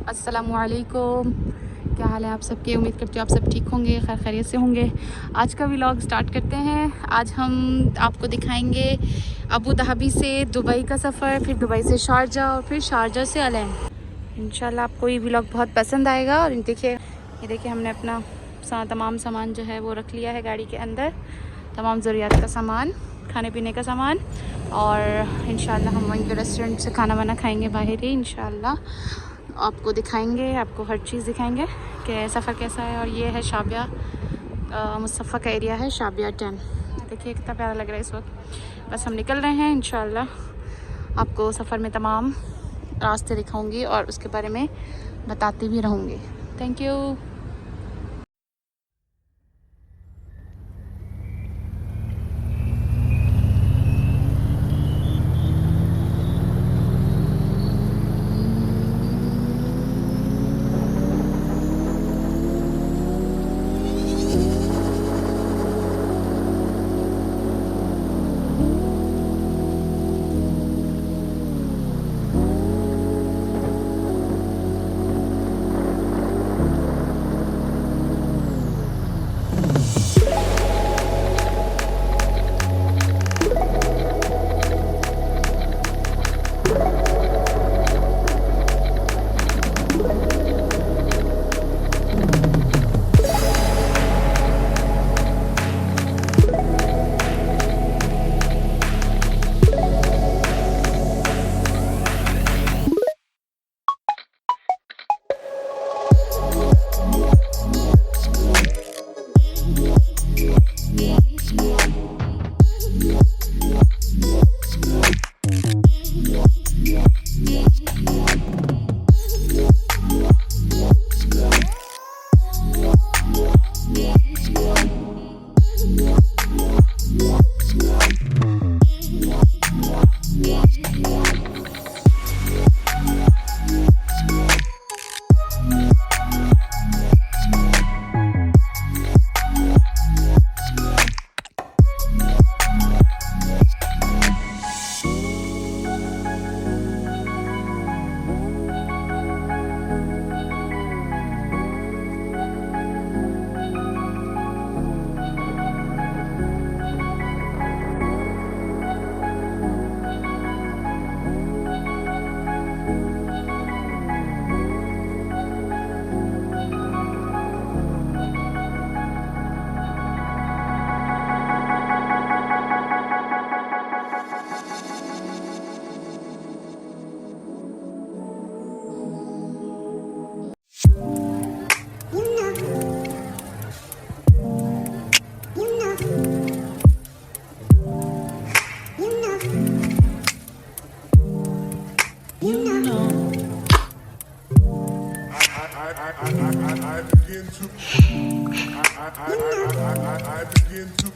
अस्सलामुअलैकुम, क्या हाल है आप सबके। उम्मीद करती हूँ आप सब ठीक होंगे, खैर खैरियत से होंगे। आज का व्लॉग स्टार्ट करते हैं। आज हम आपको दिखाएंगे अबू धाबी से दुबई का सफ़र, फिर दुबई से शारजा और फिर शारजा से अलैन। इंशाल्लाह आपको ये व्लॉग बहुत पसंद आएगा। और ये देखिए हमने अपना तमाम सामान जो है वो रख लिया है गाड़ी के अंदर, तमाम ज़रूरियात का सामान, खाने पीने का सामान। और इंशाल्लाह हम वहीं पे रेस्टोरेंट से खाना वाना खाएंगे बाहर ही। इंशाल्लाह आपको दिखाएंगे, आपको हर चीज़ दिखाएंगे कि सफ़र कैसा है। और ये है शाबिया मुस्तफ़ा का एरिया है, शाबिया 10। देखिए कितना प्यारा लग रहा है इस वक्त। बस हम निकल रहे हैं। इंशाल्लाह आपको सफ़र में तमाम रास्ते दिखाऊंगी और उसके बारे में बताती भी रहूँगी। Thank you. I begin to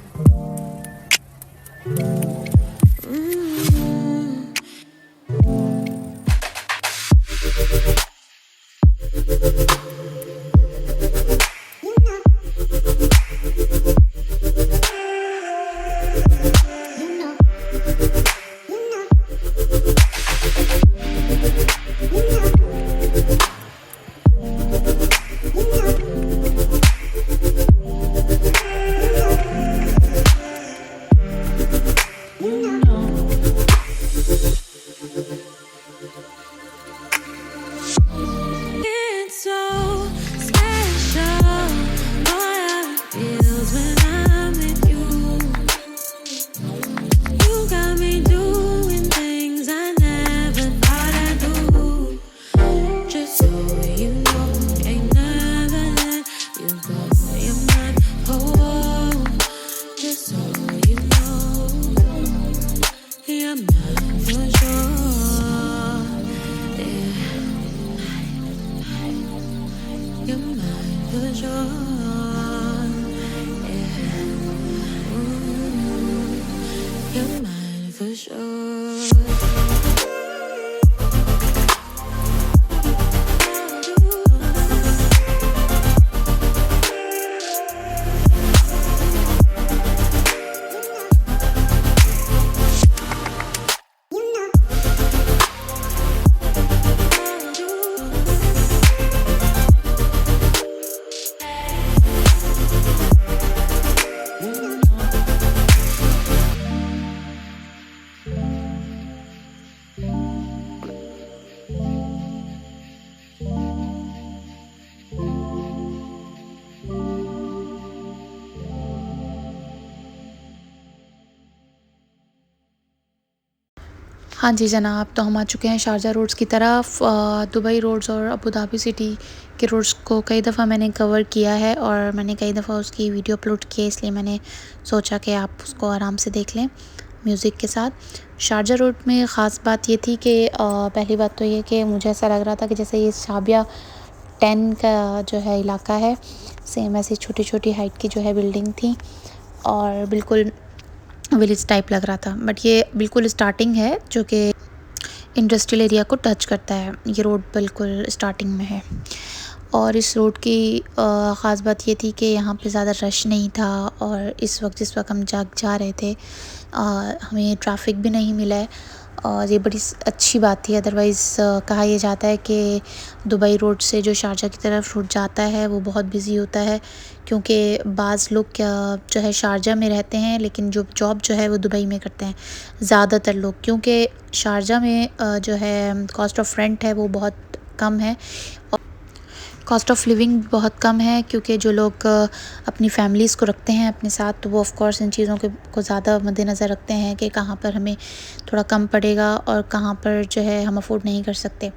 for sure. हाँ जी जनाब, तो हम आ चुके हैं शारजा रोड्स की तरफ। दुबई रोड्स और अबू धाबी सिटी के रोड्स को कई दफ़ा मैंने कवर किया है और मैंने कई दफ़ा उसकी वीडियो अपलोड की है, इसलिए मैंने सोचा कि आप उसको आराम से देख लें म्यूज़िक के साथ। शारजा रोड में ख़ास बात ये थी कि पहली बात तो ये कि मुझे ऐसा लग रहा था कि जैसे ये शाबिया 10 का जो है इलाका है, सेम ऐसी छोटी छोटी हाइट की जो है बिल्डिंग थी और बिल्कुल विलेज टाइप लग रहा था। बट ये बिल्कुल स्टार्टिंग है जो कि इंडस्ट्रियल एरिया को टच करता है। ये रोड बिल्कुल स्टार्टिंग में है और इस रोड की ख़ास बात ये थी कि यहाँ पे ज़्यादा रश नहीं था और इस वक्त जिस वक्त हम जा रहे थे हमें ट्रैफिक भी नहीं मिला है और ये बड़ी अच्छी बात थी। अदरवाइज़ कहा यह जाता है कि दुबई रोड से जो शारजा की तरफ रोड जाता है वो बहुत बिज़ी होता है, क्योंकि बाज़ लोग क्या जो है शारजा में रहते हैं लेकिन जो जॉब जो है वो दुबई में करते हैं ज़्यादातर लोग, क्योंकि शारजा में जो है कॉस्ट ऑफ रेंट है वो बहुत कम है और कॉस्ट ऑफ लिविंग बहुत कम है, क्योंकि जो लोग अपनी फैमिलीज़ को रखते हैं अपने साथ तो वो ऑफ़ कोर्स इन चीज़ों को ज़्यादा मद्देनज़र रखते हैं कि कहाँ पर हमें थोड़ा कम पड़ेगा और कहाँ पर जो है हम अफोर्ड नहीं कर सकते।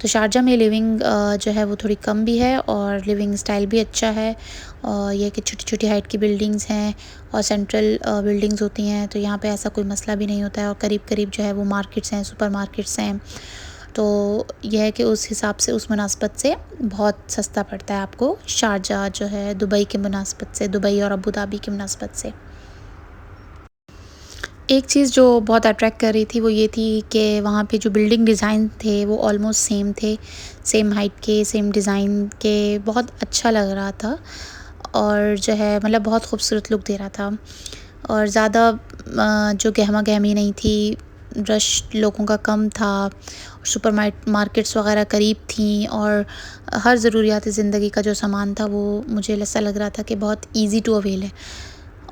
तो शारजा में लिविंग जो है वो थोड़ी कम भी है और लिविंग स्टाइल भी अच्छा है और ये कि छोटी छोटी हाइट की बिल्डिंग्स हैं और सेंट्रल बिल्डिंग्स होती हैं, तो यहाँ पे ऐसा कोई मसला भी नहीं होता है और करीब करीब जो है वो मार्केट्स हैं, सुपर मार्केट्स हैं। तो यह है कि उस हिसाब से उस मुनासबत से बहुत सस्ता पड़ता है आपको शारजा जो है दुबई के मुनासबत से, दुबई और अबू धाबी की मुनासबत से। एक चीज़ जो बहुत अट्रैक्ट कर रही थी वो ये थी कि वहाँ पे जो बिल्डिंग डिज़ाइन थे वो ऑलमोस्ट सेम थे, सेम हाइट के, सेम डिज़ाइन के, बहुत अच्छा लग रहा था और जो है मतलब बहुत खूबसूरत लुक दे रहा था और ज़्यादा जो गहमा गहमी नहीं थी, रश लोगों का कम था, सुपर मार्केट्स वगैरह करीब थी और हर ज़रूरियात ज़िंदगी का जो सामान था वो मुझे ऐसा लग रहा था कि बहुत इजी टू अवेल है।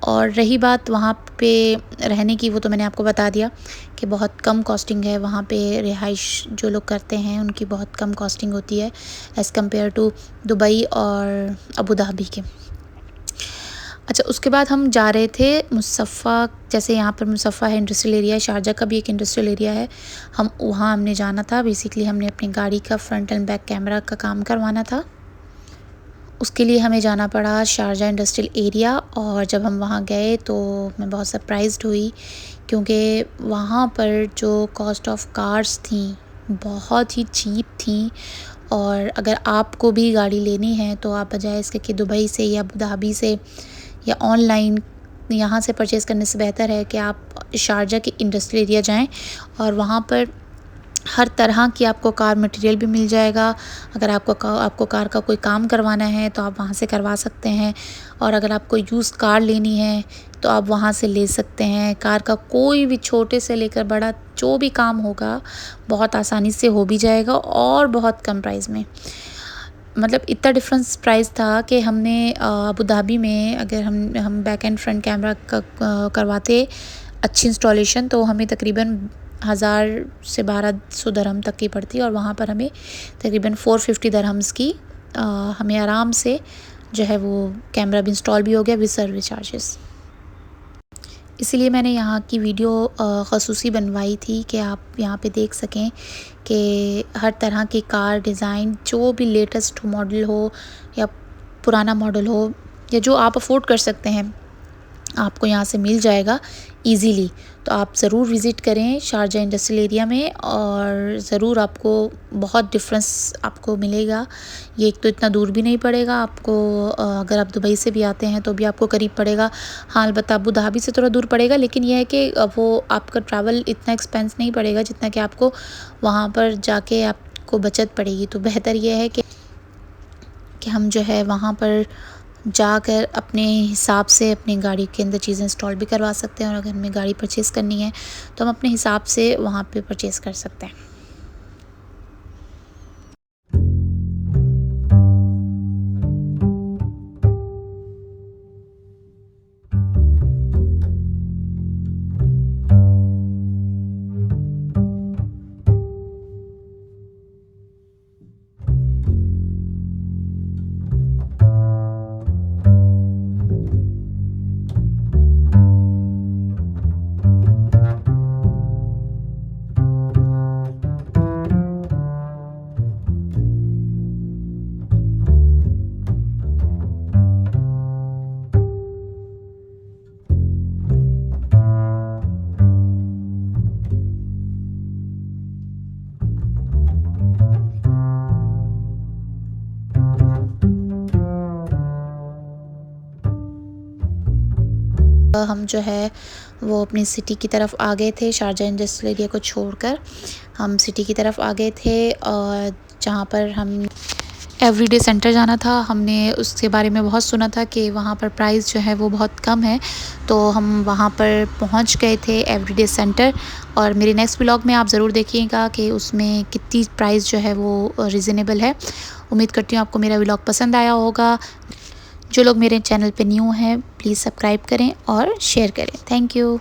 और रही बात वहाँ पे रहने की, वो तो मैंने आपको बता दिया कि बहुत कम कॉस्टिंग है वहाँ पे। रिहाइश जो लोग करते हैं उनकी बहुत कम कॉस्टिंग होती है एज़ कम्पेयर टू दुबई और अबू धाबी के। अच्छा, उसके बाद हम जा रहे थे मुसफ़ा, जैसे यहाँ पर मुसफ़ा है इंडस्ट्रियल एरिया, शारजा का भी एक इंडस्ट्रियल एरिया है, हम वहाँ हमने जाना था। बेसिकली हमने अपनी गाड़ी का फ्रंट एंड बैक कैमरा का काम करवाना था, उसके लिए हमें जाना पड़ा शारजा इंडस्ट्रियल एरिया। और जब हम वहाँ गए तो मैं बहुत सरप्राइज्ड हुई, क्योंकि वहाँ पर जो कॉस्ट ऑफ कार्स थी बहुत ही चीप थी और अगर आपको भी गाड़ी लेनी है तो आप बजाय इसके कि दुबई से या अबू धाबी से या ऑनलाइन यहाँ से परचेज़ करने से बेहतर है कि आप शारजा के इंडस्ट्रियल एरिया जाएं और वहाँ पर हर तरह की आपको कार मटेरियल भी मिल जाएगा। अगर आपको कार का कोई काम करवाना है तो आप वहाँ से करवा सकते हैं और अगर आपको यूज़्ड कार लेनी है तो आप वहाँ से ले सकते हैं। कार का कोई भी छोटे से लेकर बड़ा जो भी काम होगा बहुत आसानी से हो भी जाएगा और बहुत कम प्राइस में। मतलब इतना डिफरेंस प्राइस था कि हमने अबू धाबी में अगर हम बैक एंड फ्रंट कैमरा का करवाते अच्छी इंस्टॉलेशन तो हमें तकरीबन 1000 से 1200 दरहम तक की पड़ती और वहाँ पर हमें तकरीबन 450 दरहम्स की हमें आराम से जो है वो कैमरा भी इंस्टॉल भी हो गया विद सर्विस चार्जेस। इसीलिए मैंने यहाँ की वीडियो ख़ुसूसी बनवाई थी कि आप यहाँ पे देख सकें कि हर तरह की कार डिज़ाइन जो भी लेटेस्ट मॉडल हो या पुराना मॉडल हो या जो आप अफोर्ड कर सकते हैं आपको यहाँ से मिल जाएगा इजीली। तो आप ज़रूर विज़िट करें शारजा इंडस्ट्रियल एरिया में और ज़रूर आपको बहुत डिफरेंस आपको मिलेगा। ये एक तो इतना दूर भी नहीं पड़ेगा आपको, अगर आप दुबई से भी आते हैं तो भी आपको करीब पड़ेगा। हाँ, अलबत्ता अबू धाबी से थोड़ा दूर पड़ेगा, लेकिन यह है कि वो आपका ट्रैवल इतना एक्सपेंस नहीं पड़ेगा जितना कि आपको वहाँ पर जाके आपको बचत पड़ेगी। तो बेहतर यह है कि हम जो है वहाँ पर जाकर अपने हिसाब से अपनी गाड़ी के अंदर चीज़ें इंस्टॉल भी करवा सकते हैं और अगर हमें गाड़ी परचेज़ करनी है तो हम अपने हिसाब से वहाँ पे परचेज़ कर सकते हैं। हम जो है वो अपनी सिटी की तरफ आ गए थे। शारजा इंडस्ट्रियल एरिया को छोड़कर हम सिटी की तरफ आ गए थे, और जहाँ पर हम एवरीडे सेंटर जाना था। हमने उसके बारे में बहुत सुना था कि वहाँ पर प्राइस जो है वो बहुत कम है, तो हम वहाँ पर पहुँच गए थे एवरीडे सेंटर। और मेरे नेक्स्ट व्लॉग में आप ज़रूर देखिएगा कि उसमें कितनी प्राइस जो है वो रिजनेबल है। उम्मीद करती हूँ आपको मेरा व्लॉग पसंद आया होगा। जो लोग मेरे चैनल पे न्यू हैं प्लीज़ सब्सक्राइब करें और शेयर करें। Thank you.